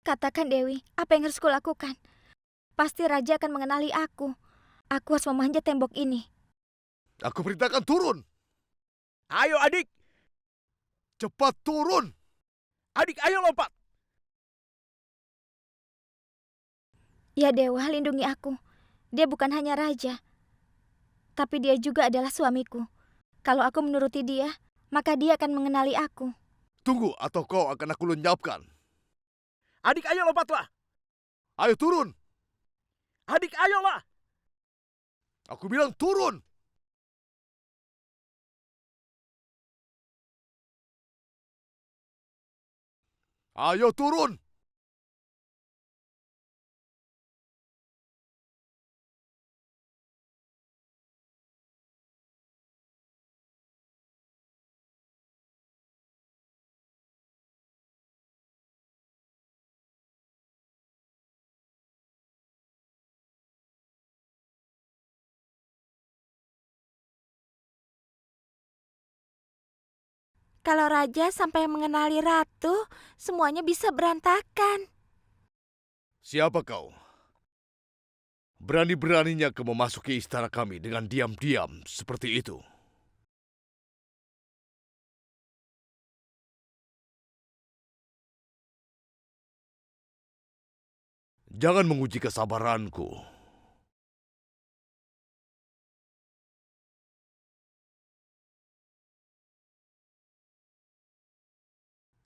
Katakan Dewi, apa yang harus kulakukan? Pasti Raja akan mengenali aku. Aku harus memanjat tembok ini. Aku perintahkan turun. Ayo adik, Cepat turun. adik ayo lompat. Ya Dewa, lindungi aku. Dia bukan hanya Raja, tapi dia juga adalah suamiku. Kalau aku menuruti dia, maka dia akan mengenali aku. Tunggu atau kau akan aku lenyapkan. Adik ayo lompatlah. Ayo turun. Adik ayolah. Aku bilang turun. Ayo turun. Kalau Raja sampai mengenali Ratu, semuanya bisa berantakan. Siapa kau? Berani-beraninya kau memasuki istana kami dengan diam-diam seperti itu. Jangan menguji kesabaranku.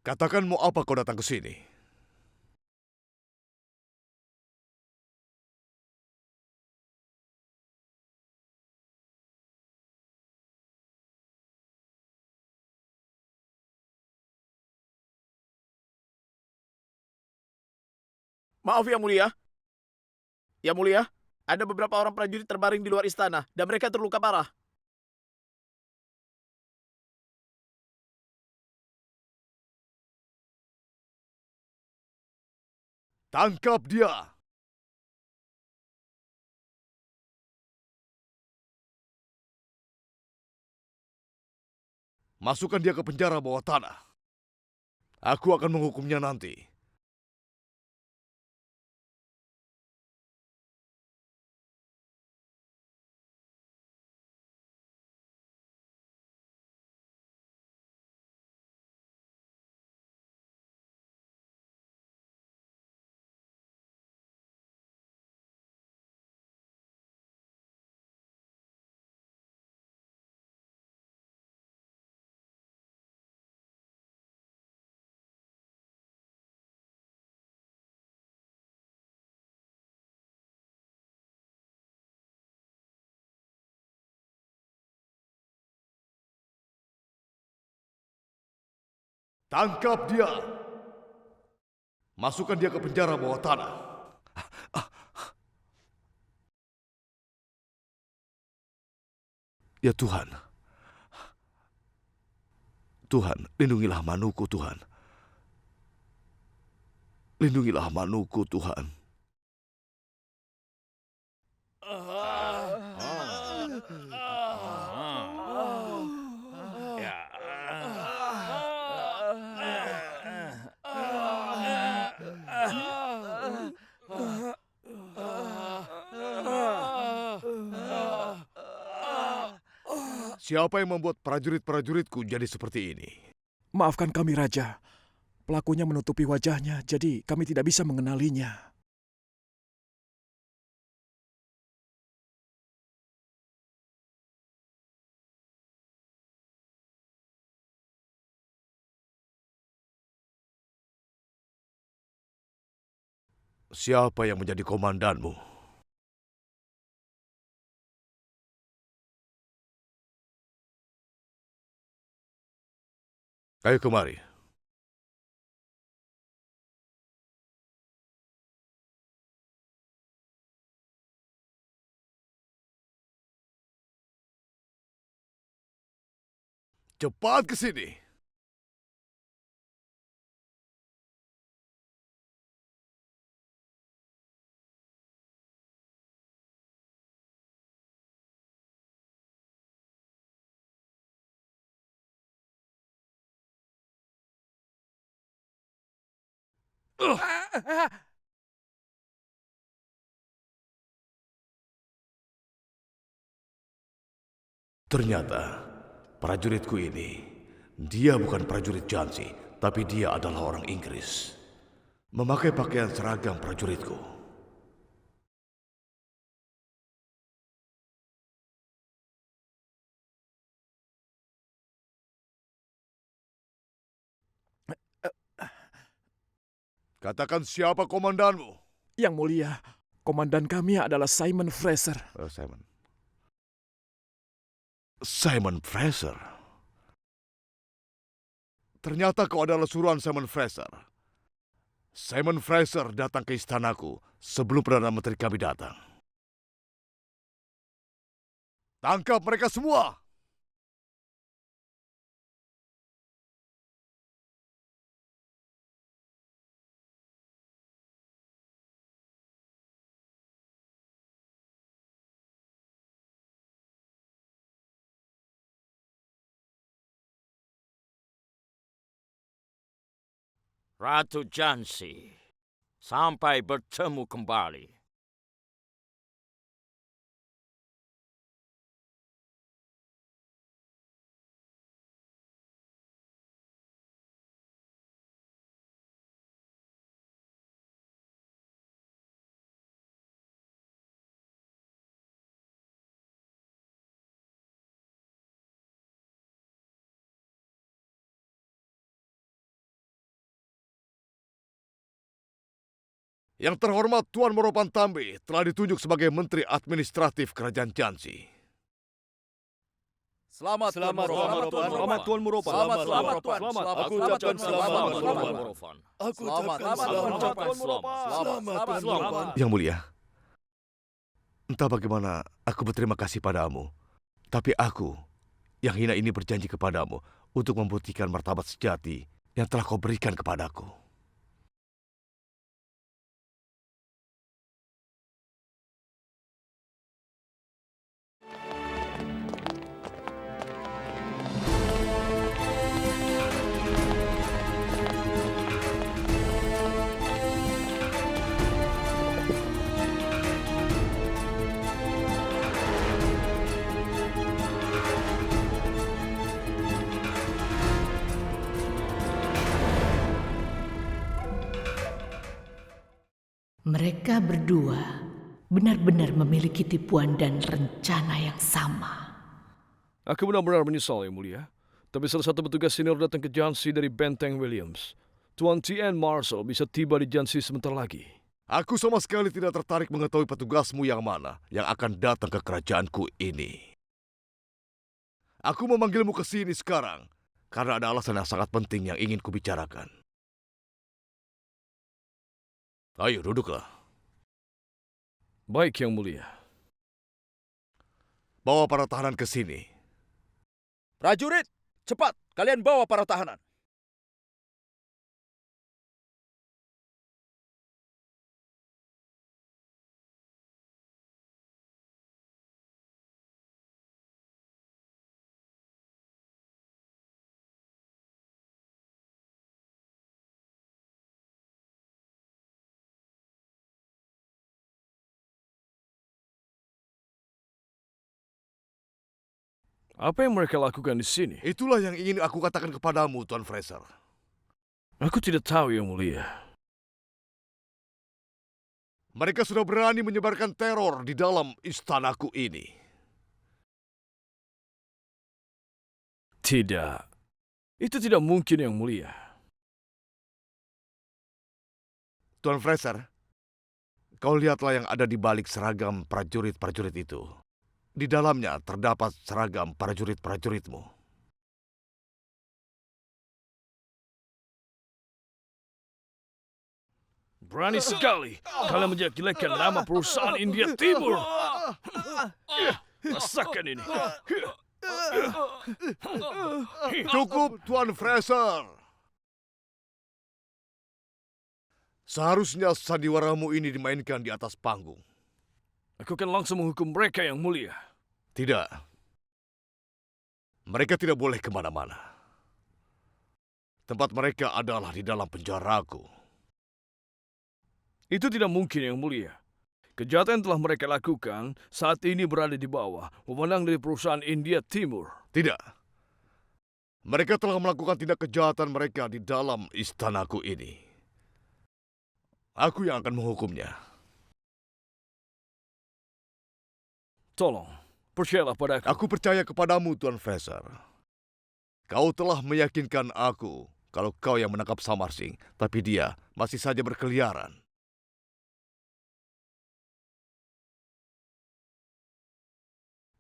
Katakan mau apa kau datang ke sini? Maaf yang mulia. Ya mulia, ada beberapa orang prajurit terbaring di luar istana dan mereka terluka parah. Tangkap dia! Masukkan dia ke penjara bawah tanah. Aku akan menghukumnya nanti. Tangkap dia! Masukkan dia ke penjara bawah tanah. Ya Tuhan. Tuhan, lindungilah Manuku, Tuhan. Lindungilah Manuku, Tuhan. Siapa yang membuat prajurit-prajuritku jadi seperti ini? Maafkan kami, Raja. Pelakunya menutupi wajahnya, jadi kami tidak bisa mengenalinya. Siapa yang menjadi komandanmu? Ayo kemari. Cepat ke sini. Ternyata prajuritku ini, dia bukan prajurit Jansi, tapi dia adalah orang Inggris. Memakai pakaian seragam prajuritku. Katakan siapa komandanmu? Yang mulia, komandan kami adalah Simon Fraser. Simon Fraser. Ternyata kau adalah suruhan Simon Fraser. Simon Fraser datang ke istanaku sebelum Perdana Menteri kami datang. Tangkap mereka semua! Ratu Jansi, sampai bertemu kembali. Yang terhormat Tuan Moropantambi telah ditunjuk sebagai Menteri Administratif Kerajaan Jansi. Selamat Tuan Moropan. Selamat Tuan Moropan. Selamat Tuan. Aku ucapkan selamat Tuan Moropan. Aku ucapkan selamat Tuan Moropan. Selamat Tuan Moropan. Yang mulia, entah bagaimana aku berterima kasih padamu, tapi aku yang hina ini berjanji kepadamu untuk membuktikan martabat sejati yang telah kau berikan kepadaku. Mereka berdua benar-benar memiliki tipuan dan rencana yang sama. Aku benar-benar menyesal, Yang Mulia. Tapi salah satu petugas senior datang ke Jansi dari Benteng Williams. Tuan T.N. Marshall bisa tiba di Jansi sebentar lagi. Aku sama sekali tidak tertarik mengetahui petugasmu yang mana yang akan datang ke kerajaanku ini. Aku memanggilmu ke sini sekarang karena ada alasan yang sangat penting yang ingin kubicarakan. Ayo, duduklah. Baik, Yang Mulia. Bawa para tahanan ke sini. Prajurit, cepat kalian bawa para tahanan. Apa yang mereka lakukan di sini? Itulah yang ingin aku katakan kepadamu, Tuan Fraser. Aku tidak tahu, Yang Mulia. Mereka sudah berani menyebarkan teror di dalam istanaku ini. Tidak. Itu tidak mungkin, Yang Mulia. Tuan Fraser, kau lihatlah yang ada di balik seragam prajurit-prajurit itu. Di dalamnya terdapat seragam prajurit-prajuritmu. Berani sekali kalian menjelek-jelekan nama perusahaan India Timur. Rasakan ini. Cukup, Tuan Fraser. Seharusnya sandiwaramu ini dimainkan di atas panggung. Aku akan langsung menghukum mereka, Yang Mulia. Tidak. Mereka tidak boleh kemana-mana. Tempat mereka adalah di dalam penjaraku. Itu tidak mungkin, Yang Mulia. Kejahatan yang telah mereka lakukan saat ini berada di bawah, wewenang dari perusahaan India Timur. Tidak. Mereka telah melakukan tindak kejahatan mereka di dalam istanaku ini. Aku yang akan menghukumnya. Tolong, percayalah padaku. Aku percaya kepadamu, Tuan Fraser. Kau telah meyakinkan aku kalau kau yang menangkap Samar Singh, tapi dia masih saja berkeliaran.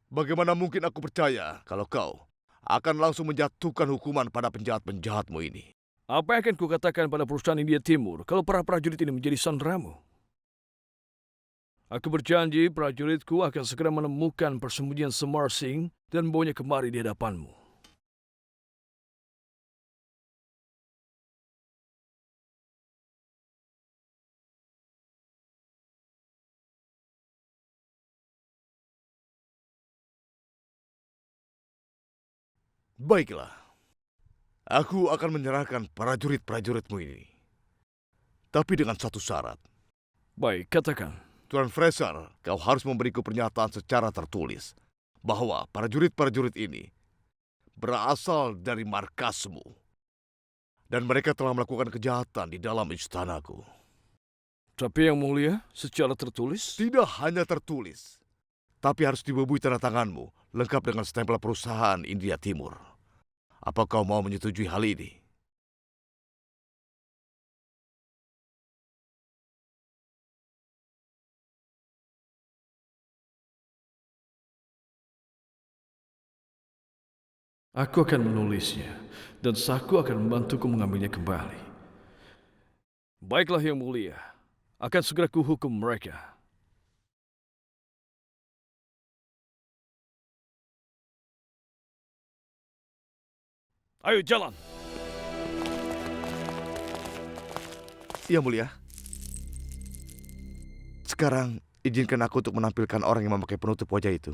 Bagaimana mungkin aku percaya kalau kau akan langsung menjatuhkan hukuman pada penjahat-penjahatmu ini? Apa yang akan kukatakan pada perusahaan India Timur kalau para prajurit ini menjadi saudaramu? Aku berjanji prajuritku akan segera menemukan persembunyian Samar Singh dan membawanya kemari di hadapanmu. Baiklah, aku akan menyerahkan prajurit-prajuritmu ini. Tapi dengan satu syarat. Baik, katakan. Tuan Fraser, kau harus memberiku pernyataan secara tertulis bahwa prajurit-prajurit ini berasal dari markasmu. Dan mereka telah melakukan kejahatan di dalam istanaku. Tapi Yang Mulia, secara tertulis? Tidak hanya tertulis, tapi harus dibubui tanda tanganmu, lengkap dengan stempel perusahaan India Timur. Apa kau mau menyetujui hal ini? Aku akan menulisnya, dan Saku akan membantuku mengambilnya kembali. Baiklah Yang Mulia, akan segera kuhukum mereka. Ayo jalan! Yang Mulia. Sekarang, izinkan aku untuk menampilkan orang yang memakai penutup wajah itu.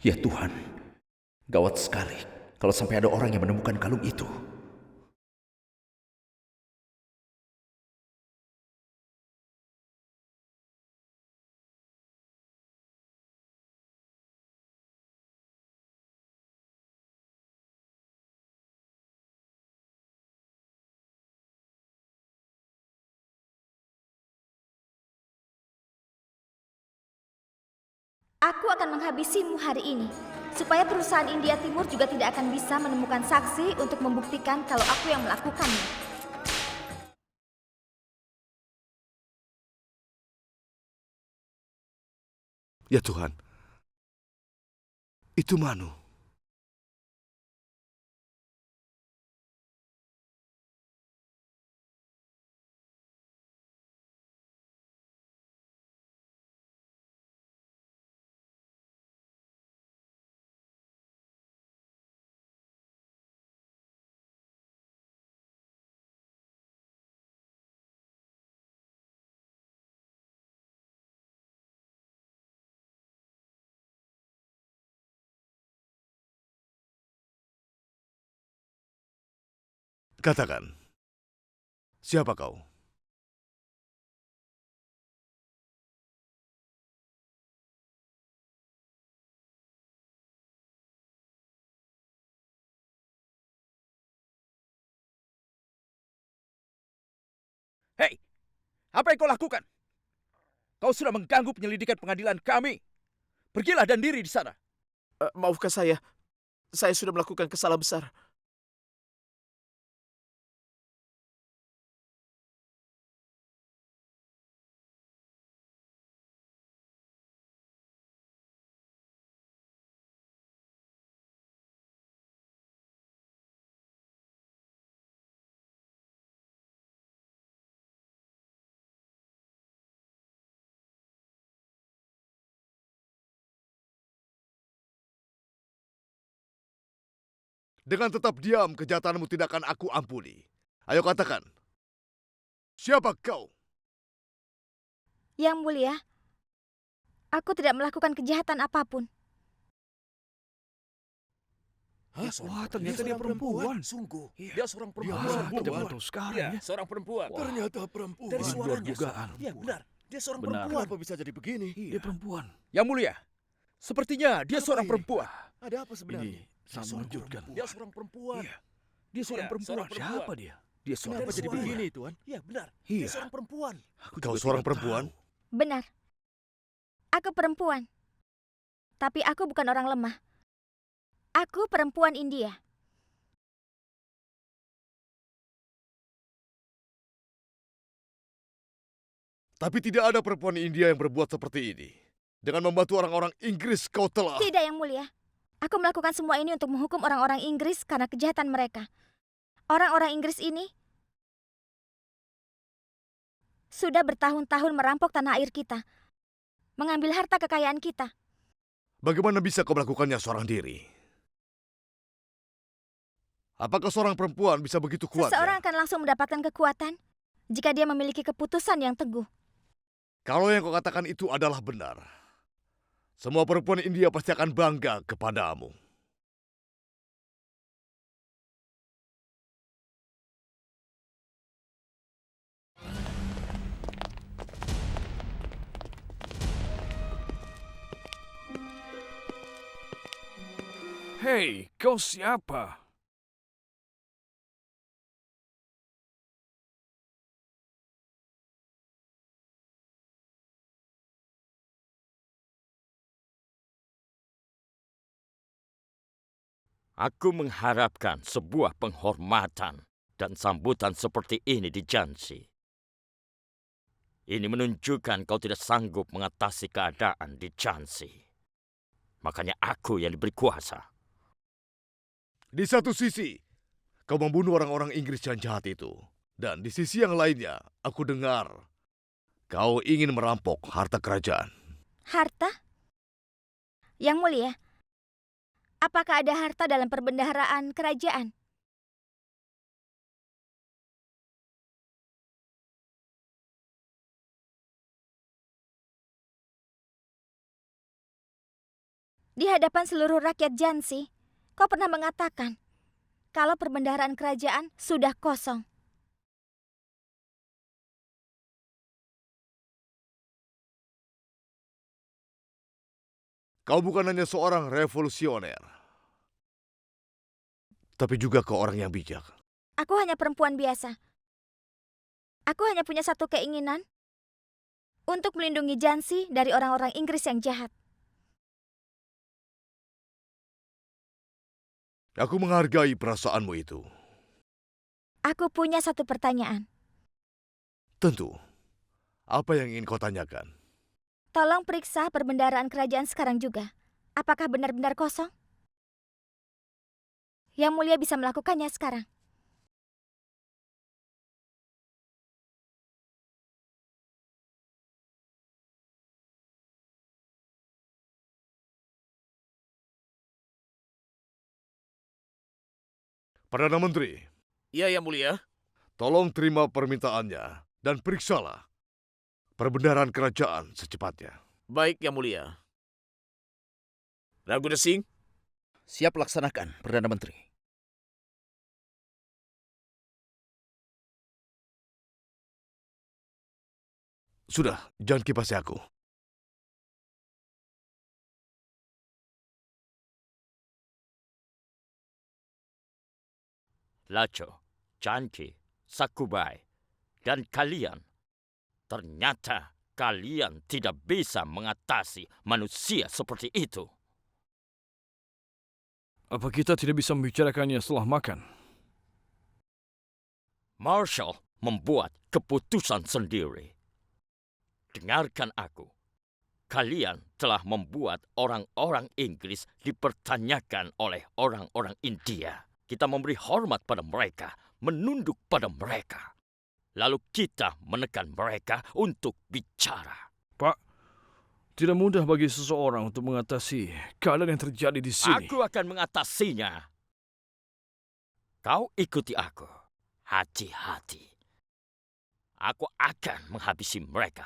Ya Tuhan, gawat sekali kalau sampai ada orang yang menemukan kalung itu. Aku akan menghabisimu hari ini, supaya perusahaan India Timur juga tidak akan bisa menemukan saksi untuk membuktikan kalau aku yang melakukannya. Ya Tuhan, itu Manu. Katakan, siapa kau? Hei, apa yang kau lakukan? Kau sudah mengganggu penyelidikan pengadilan kami. Pergilah dan diri di sana. Maafkan saya sudah melakukan kesalahan besar. Dengan tetap diam, kejahatanmu tidak akan aku ampuni. Ayo katakan, siapa kau? Yang Mulia, aku tidak melakukan kejahatan apapun. Wah, ternyata dia perempuan. Sungguh. Dia seorang Dia perempuan. kita baru tahu sekarang ya. Seorang perempuan. Ternyata perempuan. Dari Di luar suaranya. dugaan. Iya, benar. Dia seorang Benar. perempuan. Kenapa bisa jadi begini? Dia perempuan. Yang Mulia, sepertinya dia seorang ini? perempuan. Ada apa sebenarnya? Ini sangat mengejutkan. Dia seorang perempuan. Iya. Dia seorang Iya, perempuan. seorang perempuan. Siapa dia? Dia seorang Kenapa jadi perempuan. begini, Tuan? Iya, benar. Iya. Dia seorang perempuan. Aku Kau juga seorang tidak perempuan? tahu. Benar. Aku perempuan. Tapi aku bukan orang lemah. Aku perempuan India. Tapi tidak ada perempuan India yang berbuat seperti ini. Dengan membantu orang-orang Inggris kau telah... Tidak, Yang Mulia. Aku melakukan semua ini untuk menghukum orang-orang Inggris karena kejahatan mereka. Orang-orang Inggris ini sudah bertahun-tahun merampok tanah air kita, mengambil harta kekayaan kita. Bagaimana bisa kau melakukannya seorang diri? Apakah seorang perempuan bisa begitu kuat? Seseorang akan langsung mendapatkan kekuatan jika dia memiliki keputusan yang teguh. Kalau yang kau katakan itu adalah benar, semua perempuan India pasti akan bangga kepadamu. Hei, kau siapa? Aku mengharapkan sebuah penghormatan dan sambutan seperti ini di Jansi. Ini menunjukkan kau tidak sanggup mengatasi keadaan di Jansi. Makanya aku yang diberi kuasa. Di satu sisi, kau membunuh orang-orang Inggris yang jahat itu. Dan di sisi yang lainnya, aku dengar kau ingin merampok harta kerajaan. Harta? Yang Mulia, apakah ada harta dalam perbendaharaan kerajaan? Di hadapan seluruh rakyat Jansi, kau pernah mengatakan kalau perbendaharaan kerajaan sudah kosong. Kau bukan hanya seorang revolusioner, tapi juga kau orang yang bijak. Aku hanya perempuan biasa. Aku hanya punya satu keinginan, untuk melindungi Jansi dari orang-orang Inggris yang jahat. Aku menghargai perasaanmu itu. Aku punya satu pertanyaan. Tentu. Apa yang ingin kau tanyakan? Tolong periksa perbendaharaan kerajaan sekarang juga. Apakah benar-benar kosong? Yang Mulia bisa melakukannya sekarang. Perdana Menteri, Iya, Yang Mulia. tolong terima permintaannya dan periksalah perbendaharaan kerajaan secepatnya. Baik, Yang Mulia. Raghunath Singh, Siap laksanakan, Perdana Menteri. Sudah, jangan kipasi aku. Lacho, Janki, Sakubai, dan kalian. Ternyata kalian tidak bisa mengatasi manusia seperti itu. Apa kita tidak bisa membicarakannya setelah makan? Marshall membuat keputusan sendiri. Dengarkan aku. Kalian telah membuat orang-orang Inggris dipertanyakan oleh orang-orang India. Kita memberi hormat pada mereka, menunduk pada mereka. Lalu kita menekan mereka untuk bicara. Pak, tidak mudah bagi seseorang untuk mengatasi keadaan yang terjadi di sini. Aku akan mengatasinya. Kau ikuti aku. Hati-hati. Aku akan menghabisi mereka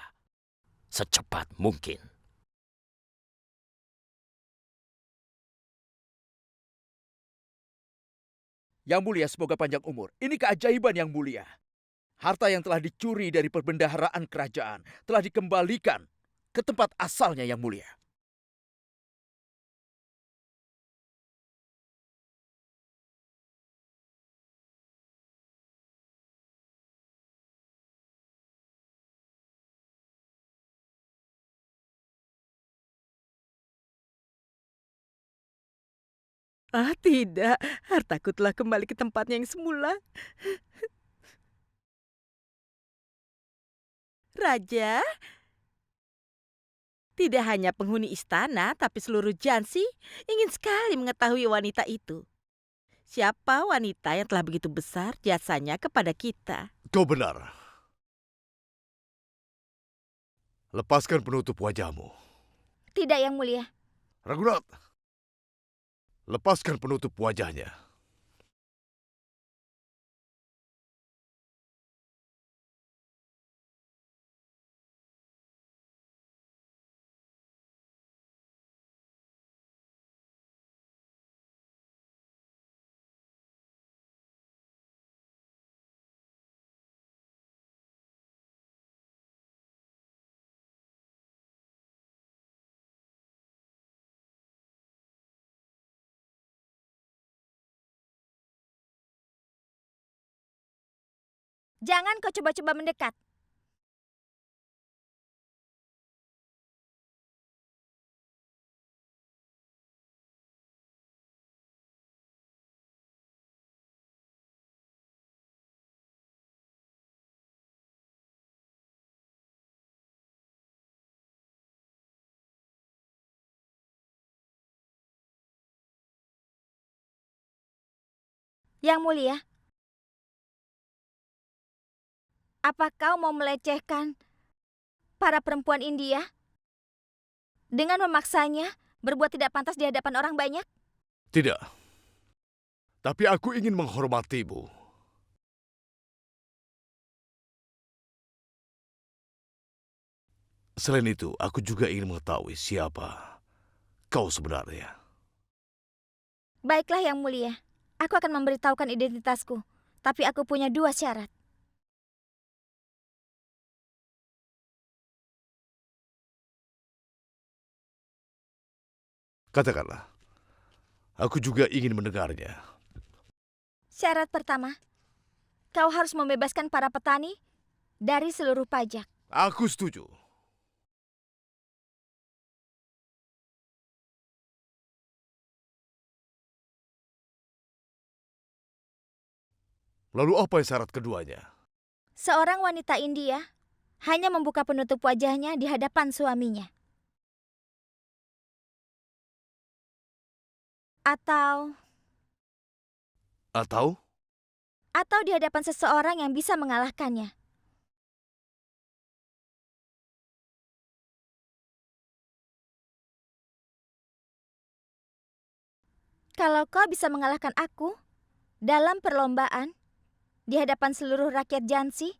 secepat mungkin. Yang mulia semoga panjang umur. Ini keajaiban yang mulia. Harta yang telah dicuri dari perbendaharaan kerajaan telah dikembalikan ke tempat asalnya yang mulia. Ah, tidak. Hartaku telah kembali ke tempatnya yang semula. Raja, tidak hanya penghuni istana, tapi seluruh Jansi ingin sekali mengetahui wanita itu. Siapa wanita yang telah begitu besar jasanya kepada kita? Kau benar. Lepaskan penutup wajahmu. Tidak, Yang Mulia. Ragunat, lepaskan penutup wajahnya. Jangan kau coba-coba mendekat. Yang Mulia, apa kau mau melecehkan para perempuan India dengan memaksanya berbuat tidak pantas di hadapan orang banyak? Tidak. Tapi aku ingin menghormatimu. Selain itu, aku juga ingin mengetahui siapa kau sebenarnya. Baiklah Yang Mulia, aku akan memberitahukan identitasku. Tapi aku punya 2 syarat. Katakanlah, aku juga ingin mendengarnya. Syarat pertama, kau harus membebaskan para petani dari seluruh pajak. Aku setuju. Lalu apa yang syarat keduanya? Seorang wanita India hanya membuka penutup wajahnya di hadapan suaminya. Atau di hadapan seseorang yang bisa mengalahkannya. Kalau kau bisa mengalahkan aku dalam perlombaan di hadapan seluruh rakyat Jansi,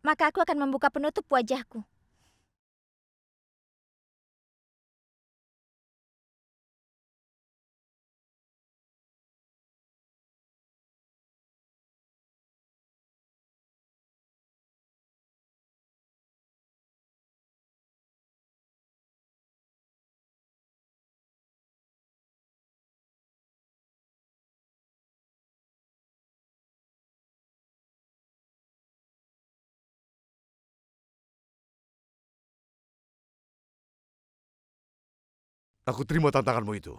maka aku akan membuka penutup wajahku. Aku terima tantanganmu itu.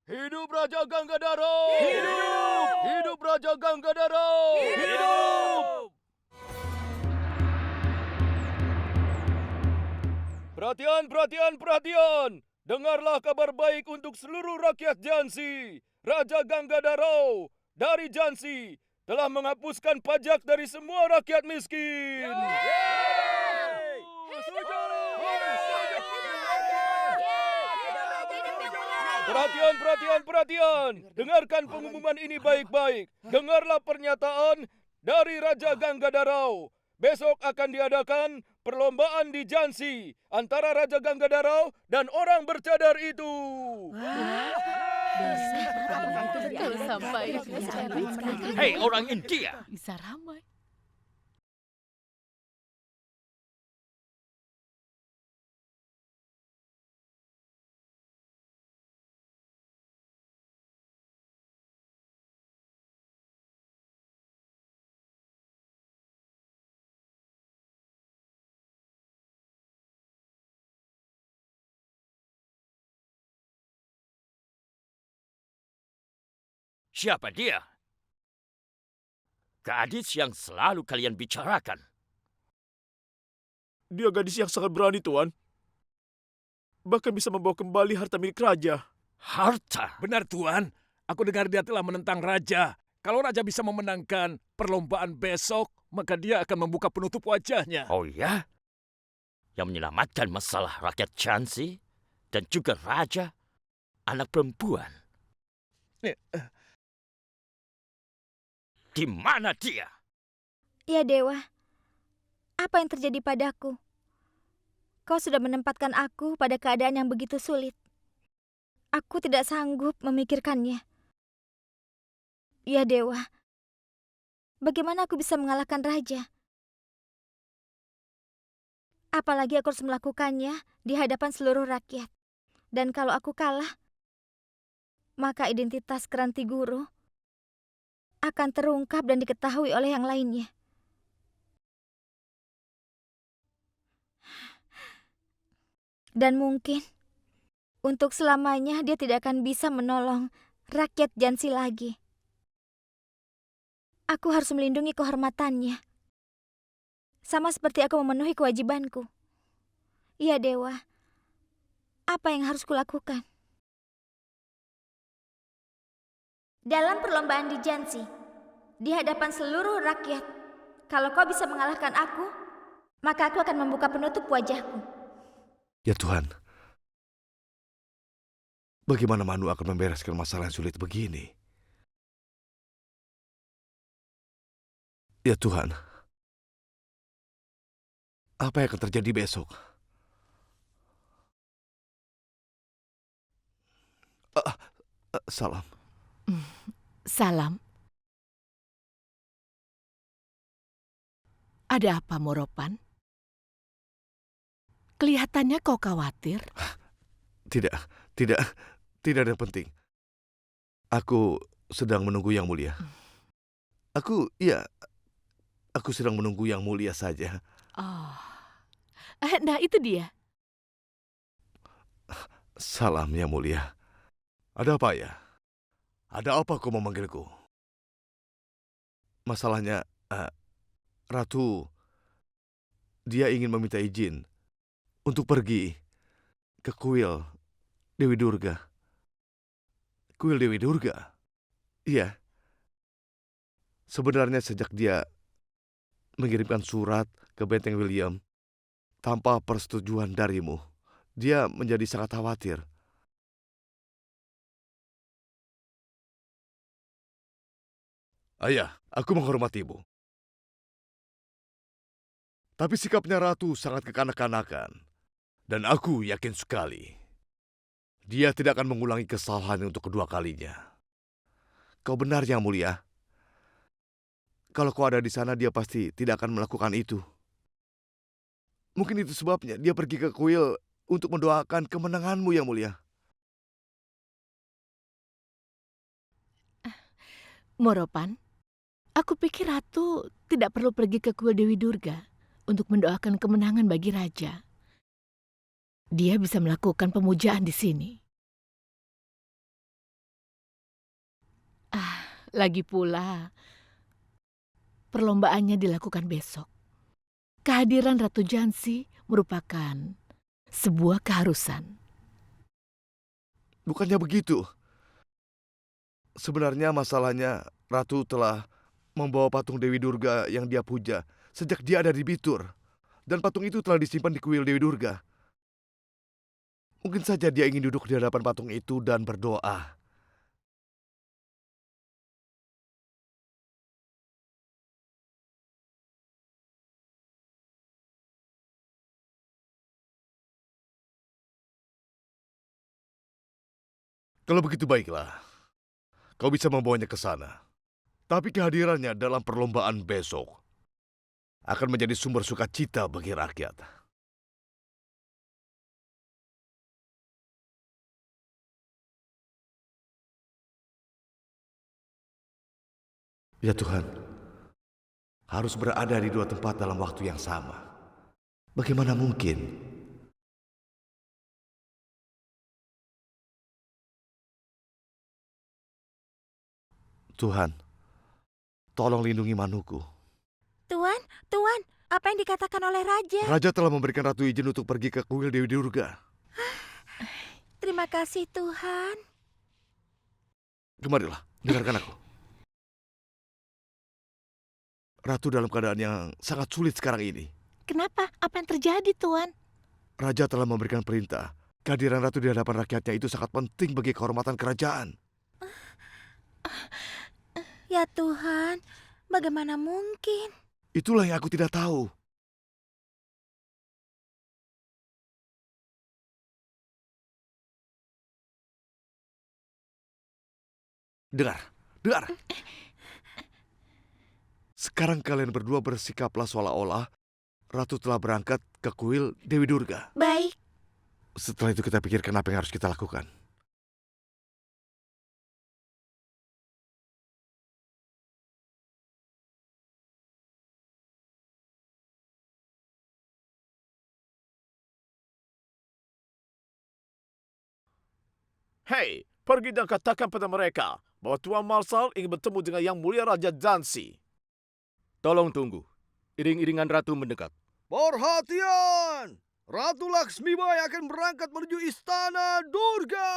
Hidup Raja Ganggadara! Hidup! Hidup Raja Ganggadara! Hidup! Perhatian, perhatian, perhatian! Dengarlah kabar baik untuk seluruh rakyat Jansi. Raja Ganggadharau dari Jansi telah menghapuskan pajak dari semua rakyat miskin. Perhatian, perhatian, perhatian. Dengarkan pengumuman ini baik-baik. Dengarlah pernyataan dari Raja Ganggadharau. Besok akan diadakan perlombaan di Jansi antara Raja Ganggadharau dan orang bercadar itu. Hei orang India, Bisa ramai. siapa dia? Gadis yang selalu kalian bicarakan. Dia gadis yang sangat berani, Tuan. Bahkan bisa membawa kembali harta milik raja. Harta? Benar Tuan, aku dengar dia telah menentang raja. Kalau raja bisa memenangkan perlombaan besok, maka dia akan membuka penutup wajahnya. Oh ya? Yang menyelamatkan masalah rakyat Jansi dan juga raja, anak perempuan. Di mana dia? Ya Dewa, apa yang terjadi padaku? Kau sudah menempatkan aku pada keadaan yang begitu sulit. Aku tidak sanggup memikirkannya. Ya Dewa, bagaimana aku bisa mengalahkan raja? Apalagi aku harus melakukannya di hadapan seluruh rakyat. Dan kalau aku kalah, maka identitas Keranti Guru akan terungkap dan diketahui oleh yang lainnya. Dan mungkin untuk selamanya dia tidak akan bisa menolong rakyat Jansi lagi. Aku harus melindungi kehormatannya. Sama seperti aku memenuhi kewajibanku. Ya Dewa, apa yang harus kulakukan? Dalam perlombaan di Jansi, di hadapan seluruh rakyat, kalau kau bisa mengalahkan aku, maka aku akan membuka penutup wajahku. Ya Tuhan, bagaimana Manu akan membereskan masalah yang sulit begini? Ya Tuhan, apa yang akan terjadi besok? Salam. Salam. Ada apa, Moropan? Kelihatannya kau khawatir. Tidak ada yang penting. Aku sedang menunggu Yang Mulia. Aku sedang menunggu Yang Mulia saja. Oh. Nah, itu dia. Salam Yang Mulia. Ada apa ya? Ada apa kau memanggilku? Masalahnya, Ratu, dia ingin meminta izin untuk pergi ke kuil Dewi Durga. Kuil Dewi Durga? Iya. Sebenarnya sejak dia mengirimkan surat ke Benteng William tanpa persetujuan darimu, dia menjadi sangat khawatir. Ayah, aku menghormatimu. Tapi sikapnya Ratu sangat kekanak-kanakan. Dan aku yakin sekali, dia tidak akan mengulangi kesalahan untuk kedua kalinya. Kau benar Yang Mulia. Kalau kau ada di sana, dia pasti tidak akan melakukan itu. Mungkin itu sebabnya dia pergi ke kuil untuk mendoakan kemenanganmu Yang Mulia. Moropan, aku pikir Ratu tidak perlu pergi ke kuil Dewi Durga untuk mendoakan kemenangan bagi raja. Dia bisa melakukan pemujaan di sini. Lagi pula, perlombaannya dilakukan besok. Kehadiran Ratu Jansi merupakan sebuah keharusan. Bukannya begitu. Sebenarnya masalahnya Ratu telah membawa patung Dewi Durga yang dia puja sejak dia ada di Bitur. Dan patung itu telah disimpan di kuil Dewi Durga. Mungkin saja dia ingin duduk di hadapan patung itu dan berdoa. Kalau begitu baiklah, kau bisa membawanya ke sana. Tapi kehadirannya dalam perlombaan besok akan menjadi sumber sukacita bagi rakyat. Ya Tuhan, harus berada di dua tempat dalam waktu yang sama. Bagaimana mungkin? Tuhan, tolong lindungi Manuku. Tuan, apa yang dikatakan oleh Raja? Raja telah memberikan Ratu izin untuk pergi ke kuil Dewi Durga. Terima kasih Tuhan. Kemarilah, dengarkan aku. Ratu dalam keadaan yang sangat sulit sekarang ini. Kenapa? Apa yang terjadi, Tuan? Raja telah memberikan perintah. Kehadiran Ratu di hadapan rakyatnya itu sangat penting bagi kehormatan kerajaan. Ya Tuhan, bagaimana mungkin? Itulah yang aku tidak tahu. Dengar. Sekarang kalian berdua bersikaplah seolah-olah Ratu telah berangkat ke kuil Dewi Durga. Baik. Setelah itu kita pikirkan apa yang harus kita lakukan. Hei, pergi dan katakan pada mereka bahwa Tuan Marshal ingin bertemu dengan Yang Mulia Raja Jansi. Tolong tunggu. Iring-iringan Ratu mendekat. Perhatian! Ratu Laksmibai akan berangkat menuju Istana Durga!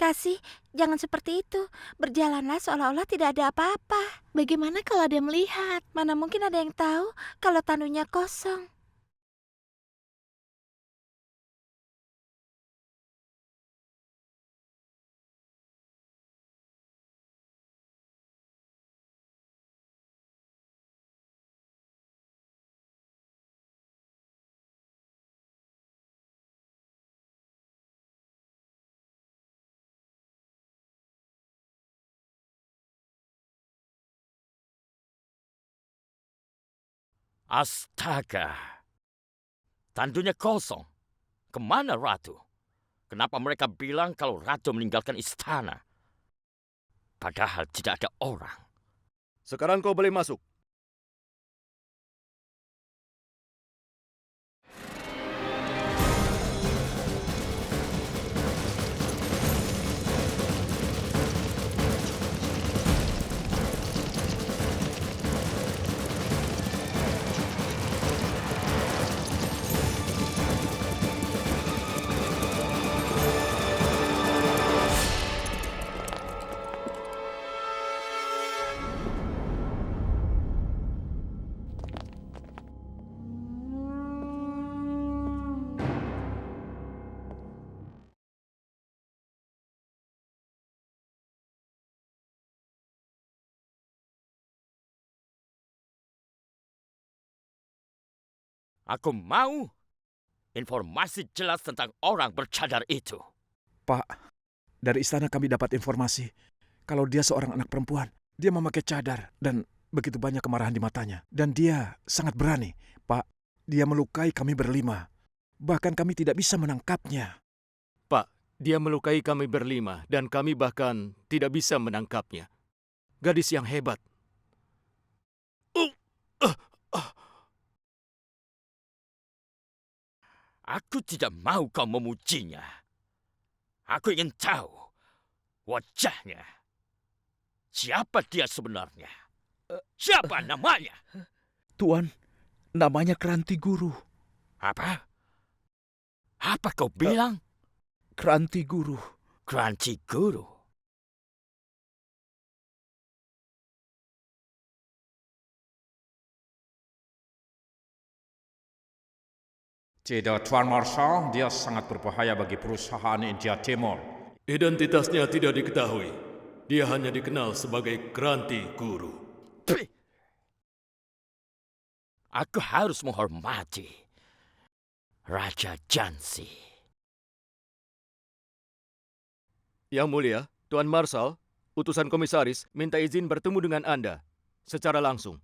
Kasih, jangan seperti itu. Berjalanlah seolah-olah tidak ada apa-apa. Bagaimana kalau ada yang melihat? Mana mungkin ada yang tahu kalau tandunya kosong. Astaga! Tandunya kosong. Kemana Ratu? Kenapa mereka bilang kalau Ratu meninggalkan istana? Padahal tidak ada orang. Sekarang kau boleh masuk. Aku mau informasi jelas tentang orang bercadar itu. Pak, dari istana kami dapat informasi kalau dia seorang anak perempuan. Dia memakai cadar dan begitu banyak kemarahan di matanya. Dan dia sangat berani. Pak, dia melukai kami berlima. Bahkan kami tidak bisa menangkapnya. Pak, dia melukai kami berlima dan kami bahkan tidak bisa menangkapnya. Gadis yang hebat. Aku tidak mau kau memujinya. Aku ingin tahu wajahnya. Siapa dia sebenarnya? Siapa namanya? Tuan, namanya Kranti Guru. Apa? Apa kau bilang? Kranti Guru. Kranti Guru. Tidak, Tuan Marshal, dia sangat berbahaya bagi perusahaan India Timur. Identitasnya tidak diketahui. Dia hanya dikenal sebagai Kranti Guru. Aku harus menghormati Raja Jansi. Yang Mulia, Tuan Marshal, utusan komisaris minta izin bertemu dengan Anda secara langsung.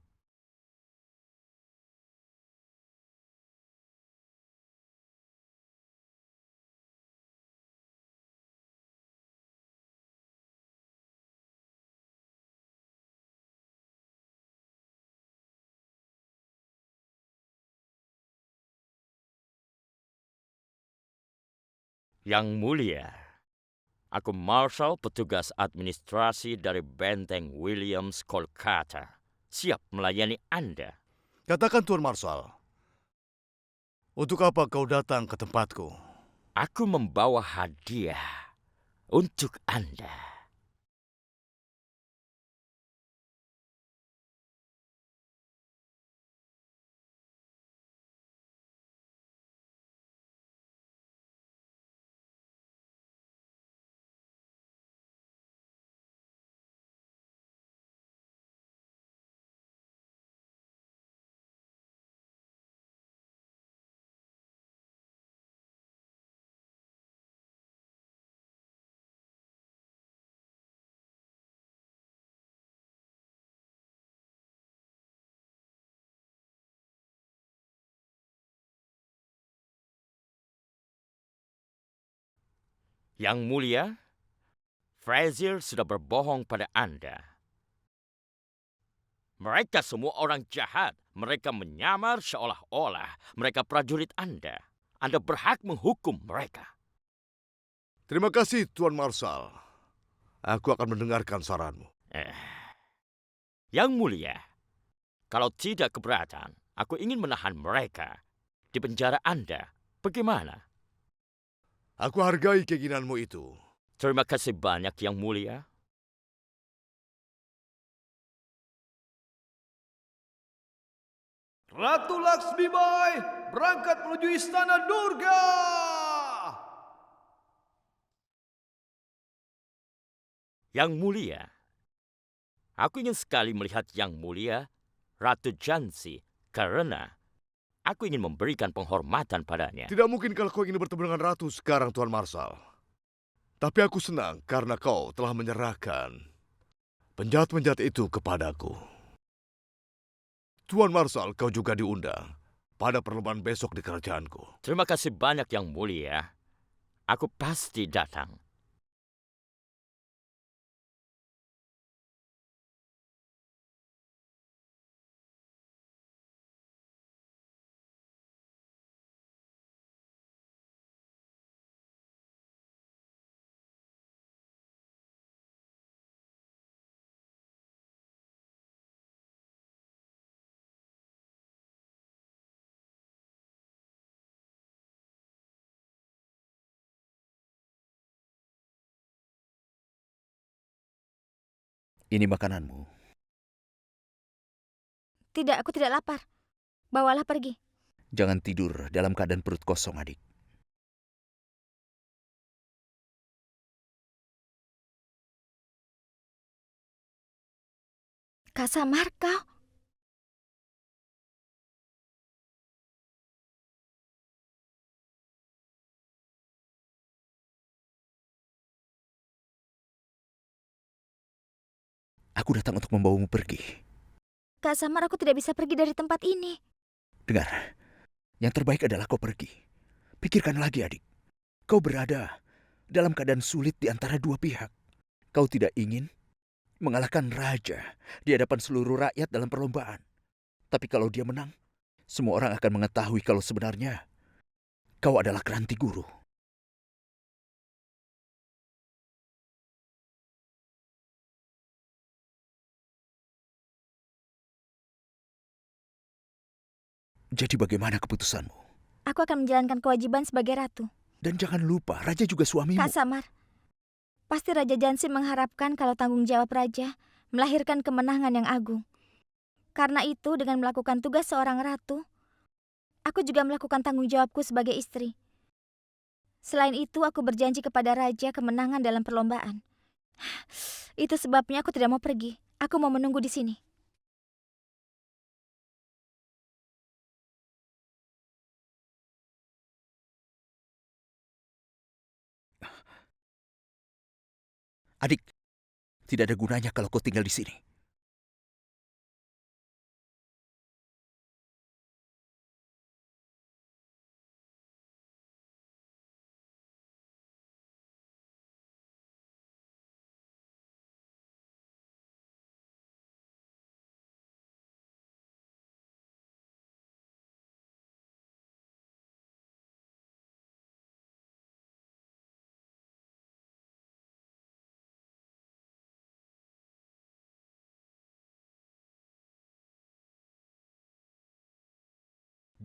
Yang Mulia, aku Marshal petugas administrasi dari Benteng Williams, Kolkata. Siap melayani Anda. Katakan Tuan Marshal, untuk apa kau datang ke tempatku? Aku membawa hadiah untuk Anda. Yang Mulia, Frazier sudah berbohong pada Anda. Mereka semua orang jahat. Mereka menyamar seolah-olah mereka prajurit Anda. Anda berhak menghukum mereka. Terima kasih Tuan Marshal. Aku akan mendengarkan saranmu. Yang Mulia, kalau tidak keberatan, aku ingin menahan mereka di penjara Anda. Bagaimana? Aku hargai keinginanmu itu. Terima kasih banyak, Yang Mulia. Ratu Laksmi Bai berangkat menuju Istana Durga. Yang Mulia, aku ingin sekali melihat Yang Mulia, Ratu Jansi, karena aku ingin memberikan penghormatan padanya. Tidak mungkin kalau kau ingin bertemu dengan Ratu sekarang, Tuan Marshal. Tapi aku senang karena kau telah menyerahkan penjahat-penjahat itu kepadaku. Tuan Marshal, kau juga diundang pada perlombaan besok di kerajaanku. Terima kasih banyak, Yang Mulia. Aku pasti datang. Ini makananmu. Tidak, aku tidak lapar. Bawalah pergi. Jangan tidur dalam keadaan perut kosong, adik. Kak Samar, kau. Aku datang untuk membawamu pergi. Kak Samar, aku tidak bisa pergi dari tempat ini. Dengar, yang terbaik adalah kau pergi. Pikirkan lagi, adik. Kau berada dalam keadaan sulit di antara dua pihak. Kau tidak ingin mengalahkan raja di hadapan seluruh rakyat dalam perlombaan. Tapi kalau dia menang, semua orang akan mengetahui kalau sebenarnya kau adalah Kranti Guru. Jadi bagaimana keputusanmu? Aku akan menjalankan kewajiban sebagai ratu. Dan jangan lupa, raja juga suamimu. Kak Samar, pasti Raja Jansi mengharapkan kalau tanggung jawab raja melahirkan kemenangan yang agung. Karena itu, dengan melakukan tugas seorang ratu, aku juga melakukan tanggung jawabku sebagai istri. Selain itu, aku berjanji kepada raja kemenangan dalam perlombaan. Itu sebabnya aku tidak mau pergi. Aku mau menunggu di sini. Adik, tidak ada gunanya kalau kau tinggal di sini.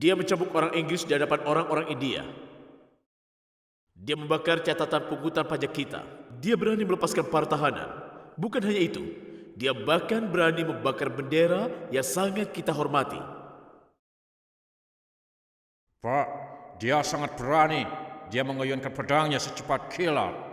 Dia mencambuk orang Inggris di hadapan orang-orang India. Dia membakar catatan pungutan pajak kita. Dia berani melepaskan para tahanan. Bukan hanya itu, dia bahkan berani membakar bendera yang sangat kita hormati. Pak, dia sangat berani. Dia mengayunkan pedangnya secepat kilat.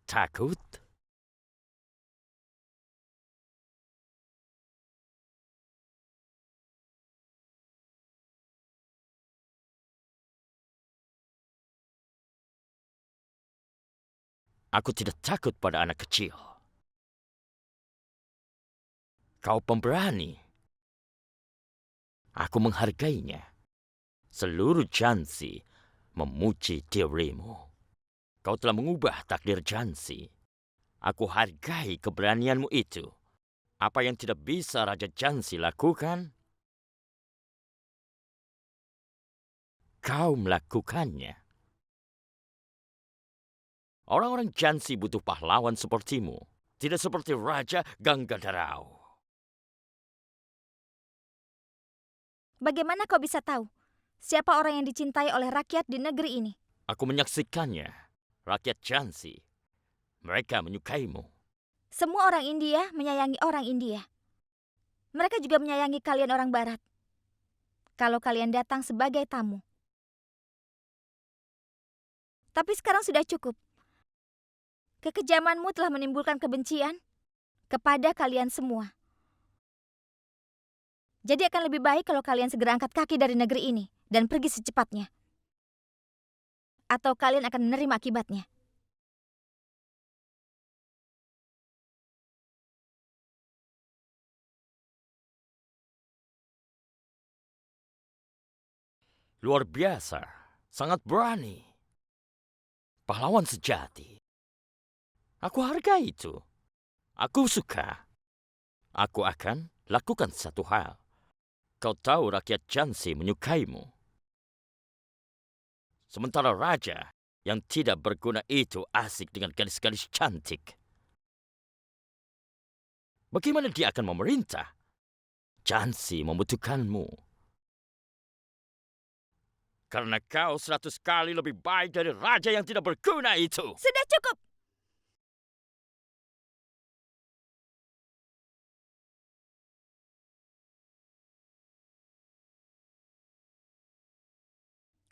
Takut? Aku tidak takut pada anak kecil. Kau pemberani. Aku menghargainya. Seluruh Jansi memuji dirimu. Kau telah mengubah takdir Jansi. Aku hargai keberanianmu itu. Apa yang tidak bisa Raja Jansi lakukan, kau melakukannya. Orang-orang Jansi butuh pahlawan sepertimu, tidak seperti Raja Ganggadarau. Bagaimana kau bisa tahu siapa orang yang dicintai oleh rakyat di negeri ini? Aku menyaksikannya, rakyat Jansi. Mereka menyukaimu. Semua orang India menyayangi orang India. Mereka juga menyayangi kalian orang Barat. Kalau kalian datang sebagai tamu. Tapi sekarang sudah cukup. Kekejamanmu telah menimbulkan kebencian kepada kalian semua. Jadi akan lebih baik kalau kalian segera angkat kaki dari negeri ini dan pergi secepatnya. Atau kalian akan menerima akibatnya. Luar biasa, sangat berani. Pahlawan sejati. Aku hargai itu. Aku suka. Aku akan lakukan satu hal. Kau tahu rakyat Jansi menyukaimu. Sementara raja yang tidak berguna itu asik dengan gadis-gadis cantik. Bagaimana dia akan memerintah? Jansi membutuhkanmu. Karena kau 100 kali lebih baik dari raja yang tidak berguna itu. Sudah cukup!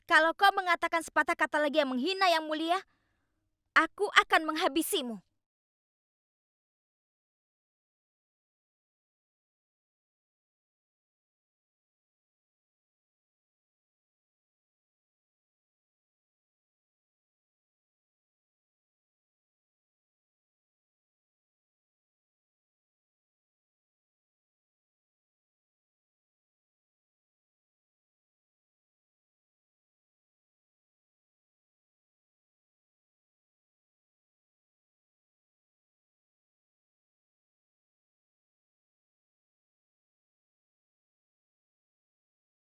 Kalau kau mengatakan sepatah kata lagi yang menghina Yang Mulia, aku akan menghabisimu.